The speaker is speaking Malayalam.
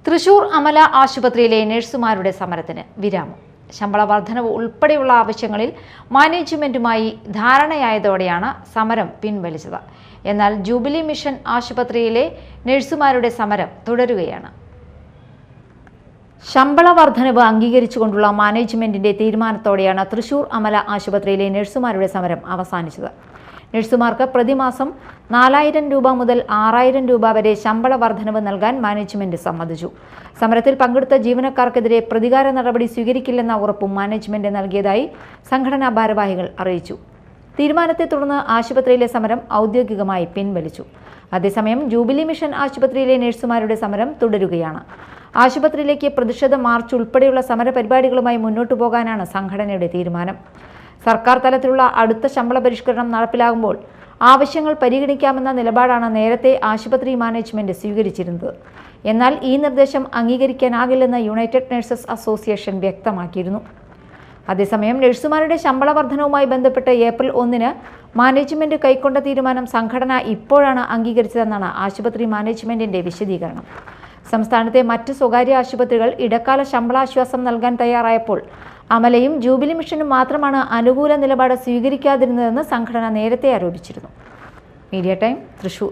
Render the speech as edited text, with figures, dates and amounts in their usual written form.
തൃശൂർ അമല ആശുപത്രിയിലെ നഴ്സുമാരുടെ സമരത്തിന് വിരാമം. ശമ്പള വർധനവ് ഉൾപ്പെടെയുള്ള ആവശ്യങ്ങളിൽ മാനേജ്മെന്റുമായി ധാരണയായതോടെയാണ് സമരം പിൻവലിച്ചത്. എന്നാൽ ജൂബിലി മിഷൻ ആശുപത്രിയിലെ നഴ്സുമാരുടെ സമരം തുടരുകയാണ്. ശമ്പള വർധനവ് അംഗീകരിച്ചുകൊണ്ടുള്ള മാനേജ്മെന്റിന്റെ തീരുമാനത്തോടെയാണ് തൃശൂർ അമല ആശുപത്രിയിലെ നഴ്സുമാരുടെ സമരം അവസാനിച്ചത്. നഴ്സുമാർക്ക് പ്രതിമാസം 4000 രൂപ മുതൽ 6000 രൂപ വരെ ശമ്പള വർധനവ് നൽകാൻ മാനേജ്മെന്റ് സമ്മതിച്ചു. സമരത്തിൽ പങ്കെടുത്ത ജീവനക്കാർക്കെതിരെ പ്രതികാര നടപടി സ്വീകരിക്കില്ലെന്ന ഉറപ്പും മാനേജ്മെന്റ് നൽകിയതായി സംഘടനാ ഭാരവാഹികൾ അറിയിച്ചു. തീരുമാനത്തെ തുടർന്ന് ആശുപത്രിയിലെ സമരം ഔദ്യോഗികമായി പിൻവലിച്ചു. അതേസമയം ജൂബിലി മിഷൻ ആശുപത്രിയിലെ നഴ്സുമാരുടെ സമരം തുടരുകയാണ്. ആശുപത്രിയിലേക്ക് പ്രതിഷേധ മാർച്ച് ഉൾപ്പെടെയുള്ള സമരപരിപാടികളുമായി മുന്നോട്ടു പോകാനാണ് സംഘടനയുടെ തീരുമാനം. സർക്കാർ തലത്തിലുള്ള അടുത്ത ശമ്പള പരിഷ്കരണം നടപ്പിലാകുമ്പോൾ ആവശ്യങ്ങൾ പരിഗണിക്കാമെന്ന നിലപാടാണ് നേരത്തെ ആശുപത്രി മാനേജ്മെന്റ് സ്വീകരിച്ചിരുന്നത്. എന്നാൽ ഈ നിർദ്ദേശം അംഗീകരിക്കാനാകില്ലെന്ന് യുണൈറ്റഡ് നഴ്സസ് അസോസിയേഷൻ വ്യക്തമാക്കിയിരുന്നു. അതേസമയം നഴ്സുമാരുടെ ശമ്പള വർധനവുമായി ബന്ധപ്പെട്ട് ഏപ്രിൽ 1 മാനേജ്മെന്റ് കൈക്കൊണ്ട തീരുമാനം സംഘടന ഇപ്പോഴാണ് അംഗീകരിച്ചതെന്നാണ് ആശുപത്രി മാനേജ്മെന്റിന്റെ വിശദീകരണം. സംസ്ഥാനത്തെ മറ്റ് സ്വകാര്യ ആശുപത്രികൾ ഇടക്കാല ശമ്പളാശ്വാസം നൽകാൻ തയ്യാറായപ്പോൾ അമലയും ജൂബിലി മിഷനും മാത്രമാണ് അനുകൂല നിലപാട് സ്വീകരിക്കാതിരുന്നതെന്ന് സംഘടന നേരത്തെ ആരോപിച്ചിരുന്നു. Media time, Thrissur.